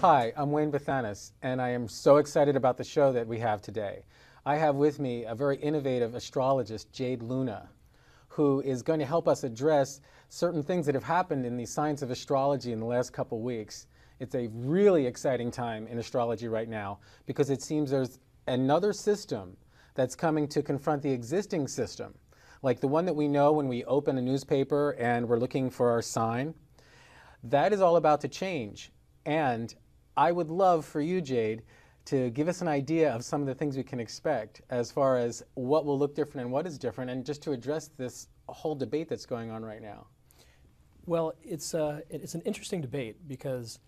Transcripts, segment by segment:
Hi, I'm Wayne Bethanis, and I am so excited about the show that we have today. I have with me a very innovative astrologist, Jade Luna, who is going to help us address certain things that have happened in the science of astrology in the last couple weeks. It's a really exciting time in astrology right now because it seems there's another system that's coming to confront the existing system, like the one that we know when we open a newspaper and we're looking for our sign. That is all about to change. And I would love for you, Jade, to give us an idea of some of the things we can expect as far as what will look different and what is different, and just to address this whole debate that's going on right now. Well, it's an interesting debate because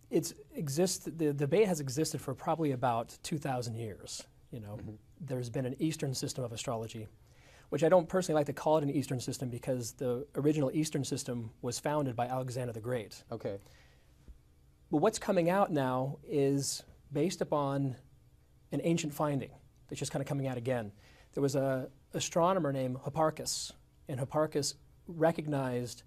the debate has existed for probably about 2,000 years. You know, there's been an Eastern system of astrology, which I don't personally like to call it an Eastern system because the original Eastern system was founded by Alexander the Great. Okay. But what's coming out now is based upon an ancient finding that's just kind of coming out again. There was an astronomer named Hipparchus, and Hipparchus recognized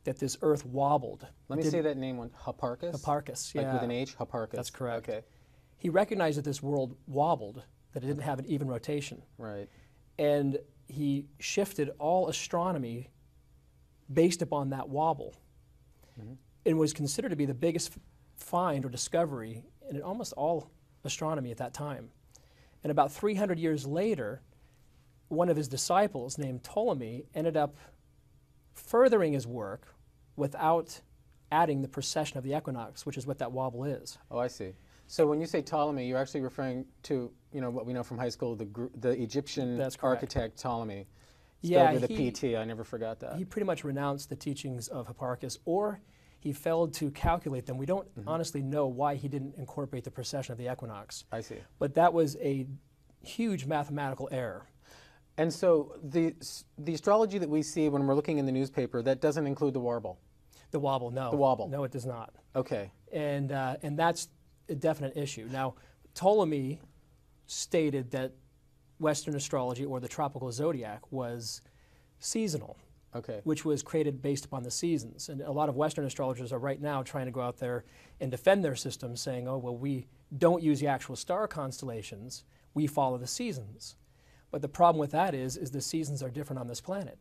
that this Earth wobbled. Let me say that name one. Hipparchus? Hipparchus, yeah. Like with an H? Hipparchus. That's correct. Okay. He recognized that this world wobbled, that it didn't have an even rotation. Right. And he shifted all astronomy based upon that wobble. And was considered to be the biggest find or discovery in almost all astronomy at that time. And about 300 years later, one of his disciples named Ptolemy ended up furthering his work without adding the precession of the equinox, which is what that wobble is. Oh, I see. So when you say Ptolemy, you're actually referring to, you know, what we know from high school, the Egyptian architect Ptolemy. Yeah, with a PT, I never forgot that. He pretty much renounced the teachings of Hipparchus, or he failed to calculate them. We don't honestly know why he didn't incorporate the precession of the equinox. I see. But that was a huge mathematical error. And so the astrology that we see when we're looking in the newspaper, that doesn't include the warble? The wobble, no. The wobble. No, it does not. Okay. And that's a definite issue. Now, Ptolemy stated that Western astrology, or the tropical zodiac, was seasonal. Okay. Which was created based upon the seasons. And a lot of Western astrologers are right now trying to go out there and defend their system, saying, oh, well, we don't use the actual star constellations, we follow the seasons. But the problem with that is the seasons are different on this planet.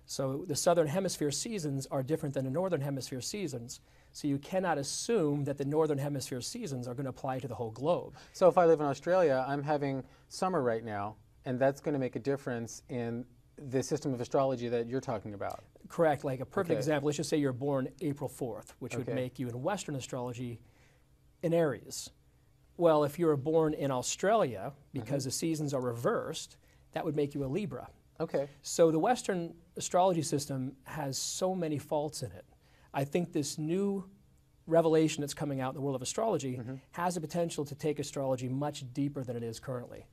So the southern hemisphere seasons are different than the northern hemisphere seasons. So you cannot assume that the northern hemisphere seasons are going to apply to the whole globe. So if I live in Australia, I'm having summer right now, and that's going to make a difference in the system of astrology that you're talking about. Correct. Like a perfect example, let's just say you're born April 4th, which would make you in Western astrology in Aries. Well, if you were born in Australia, because the seasons are reversed, that would make you a Libra. Okay. So the Western astrology system has so many faults in it. I think this new revelation that's coming out in the world of astrology has the potential to take astrology much deeper than it is currently.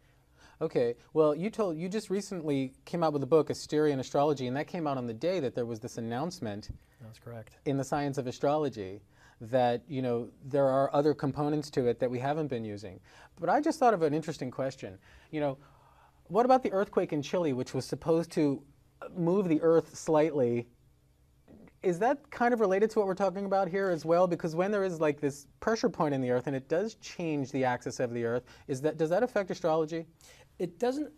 Okay. Well, you just recently came out with a book, Asteria and Astrology, and that came out on the day that there was this announcement. That's correct. In the science of astrology, that, you know, there are other components to it that we haven't been using. But I just thought of an interesting question. You know, what about the earthquake in Chile, which was supposed to move the Earth slightly? Is that kind of related to what we're talking about here as well? Because when there is like this pressure point in the Earth and it does change the axis of the Earth, does that affect astrology? It doesn't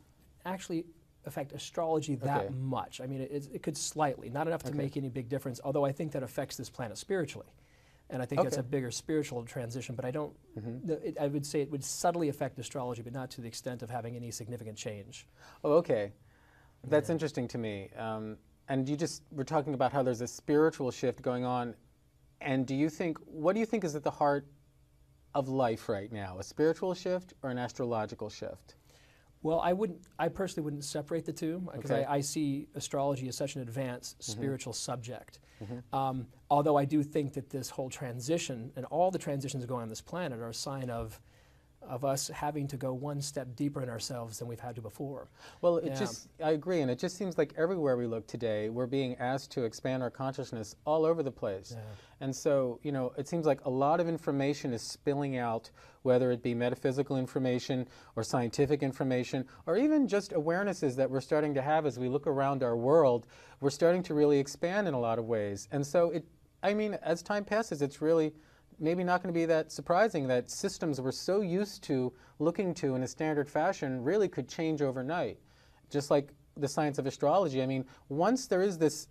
actually affect astrology that much. I mean, it could slightly, not enough to make any big difference, although I think that affects this planet spiritually. And I think that's a bigger spiritual transition, but I don't, I would say it would subtly affect astrology, but not to the extent of having any significant change. Oh, okay. That's interesting to me. And we're talking about how there's a spiritual shift going on. And what do you think is at the heart of life right now? A spiritual shift or an astrological shift? Well, I personally wouldn't separate the two because I see astrology as such an advanced spiritual subject. Although I do think that this whole transition and all the transitions going on this planet are a sign of us having to go one step deeper in ourselves than we've had to before. Well, I agree, and it just seems like everywhere we look today, we're being asked to expand our consciousness all over the place. Yeah. And so, you know, it seems like a lot of information is spilling out, whether it be metaphysical information or scientific information, or even just awarenesses that we're starting to have as we look around our world. We're starting to really expand in a lot of ways. And so I mean, as time passes, it's really maybe not going to be that surprising that systems we're so used to looking to in a standard fashion really could change overnight. Just like the science of astrology. I mean, once there is this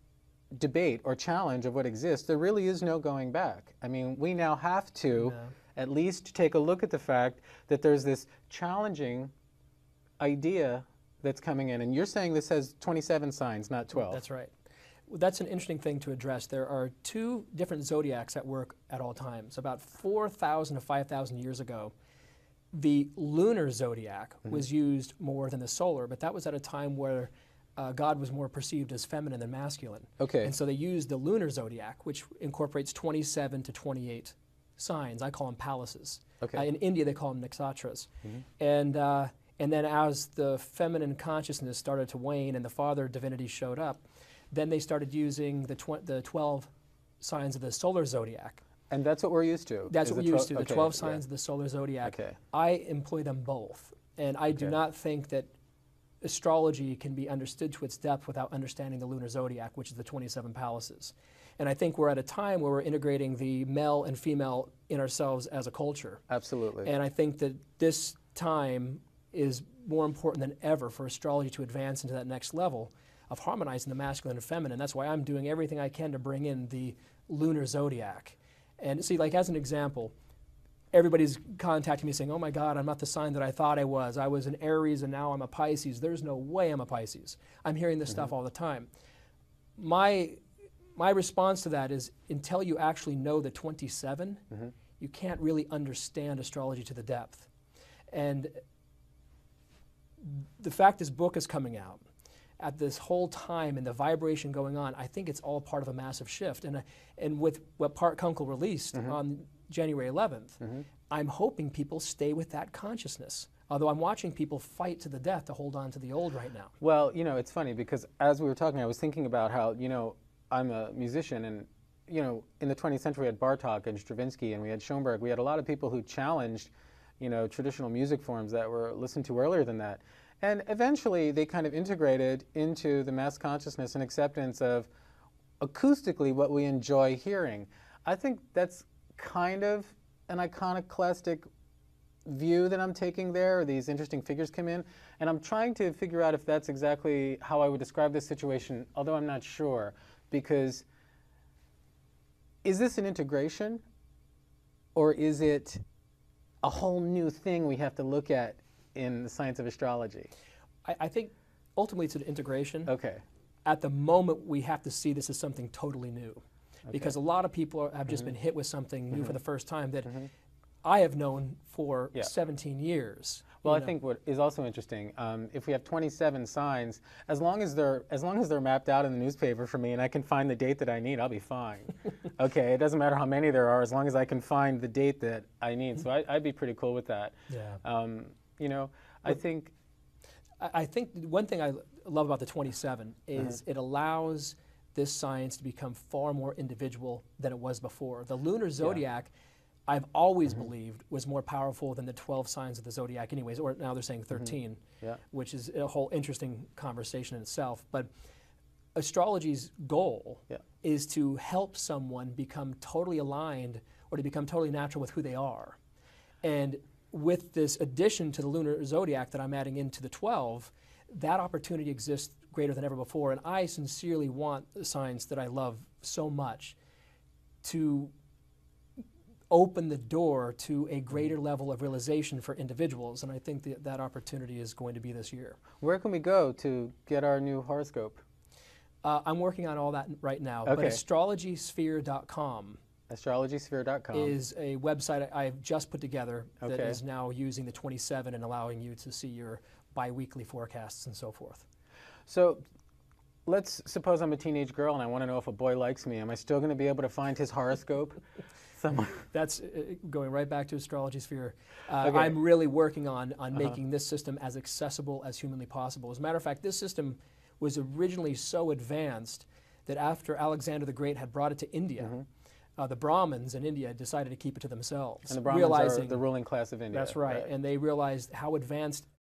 debate or challenge of what exists, there really is no going back. I mean, we now have to at least take a look at the fact that there's this challenging idea that's coming in. And you're saying this has 27 signs, not 12. That's right. Well, that's an interesting thing to address. There are two different zodiacs at work at all times. About 4,000 to 5,000 years ago, the lunar zodiac was used more than the solar, but that was at a time where God was more perceived as feminine than masculine. Okay. And so they used the lunar zodiac, which incorporates 27 to 28 signs. I call them palaces. Okay. In India, they call them nakshatras. And then as the feminine consciousness started to wane and the father divinity showed up, then they started using the 12 signs of the solar zodiac. And that's what we're used to? That's what we're used to, the 12 signs yeah. of the solar zodiac. Okay. I employ them both. And I do not think that astrology can be understood to its depth without understanding the lunar zodiac, which is the 27 palaces. And I think we're at a time where we're integrating the male and female in ourselves as a culture. Absolutely. And I think that this time is more important than ever for astrology to advance into that next level of harmonizing the masculine and feminine. That's why I'm doing everything I can to bring in the lunar zodiac. And see, like as an example, everybody's contacting me saying, oh my God, I'm not the sign that I thought I was. I was an Aries and now I'm a Pisces. There's no way I'm a Pisces. I'm hearing this stuff all the time. My response to that is until you actually know the 27, you can't really understand astrology to the depth. And the fact this book is coming out at this whole time and the vibration going on, I think it's all part of a massive shift. And with what Part Kunkel released on January 11th, I'm hoping people stay with that consciousness. Although I'm watching people fight to the death to hold on to the old right now. Well, you know, it's funny because as we were talking, I was thinking about how, you know, I'm a musician and, you know, in the 20th century we had Bartok and Stravinsky and we had Schoenberg. We had a lot of people who challenged, you know, traditional music forms that were listened to earlier than that. And eventually they kind of integrated into the mass consciousness and acceptance of acoustically what we enjoy hearing. I think that's kind of an iconoclastic view that I'm taking there. These interesting figures come in. And I'm trying to figure out if that's exactly how I would describe this situation, although I'm not sure. Because is this an integration? Or is it a whole new thing we have to look at in the science of astrology? I think ultimately it's an integration. Okay. At the moment, we have to see this as something totally new. Because a lot of people have just been hit with something new for the first time that I have known for 17 years. Well, I think what is also interesting, if we have 27 signs, as long as they're mapped out in the newspaper for me and I can find the date that I need, I'll be fine. Okay, it doesn't matter how many there are, as long as I can find the date that I need. So I'd be pretty cool with that. Yeah. You know, I think one thing I love about the 27 is it allows this science to become far more individual than it was before. The lunar zodiac, I've always believed, was more powerful than the 12 signs of the zodiac anyways, or now they're saying 13, which is a whole interesting conversation in itself. But astrology's goal is to help someone become totally aligned or to become totally natural with who they are. And with this addition to the lunar zodiac that I'm adding into the 12, that opportunity exists greater than ever before. And I sincerely want the signs that I love so much to open the door to a greater level of realization for individuals. And I think that opportunity is going to be this year. Where can we go to get our new horoscope? I'm working on all that right now, but astrologysphere.com astrologysphere.com is a website I've just put together that is now using the 27 and allowing you to see your bi-weekly forecasts and so forth. So let's suppose I'm a teenage girl and I want to know if a boy likes me. Am I still going to be able to find his horoscope? That's going right back to Astrology Sphere. I'm really working on making this system as accessible as humanly possible. As a matter of fact, this system was originally so advanced that after Alexander the Great had brought it to India, the Brahmins in India decided to keep it to themselves. And the Brahmins are the ruling class of India. That's right. And they realized how advanced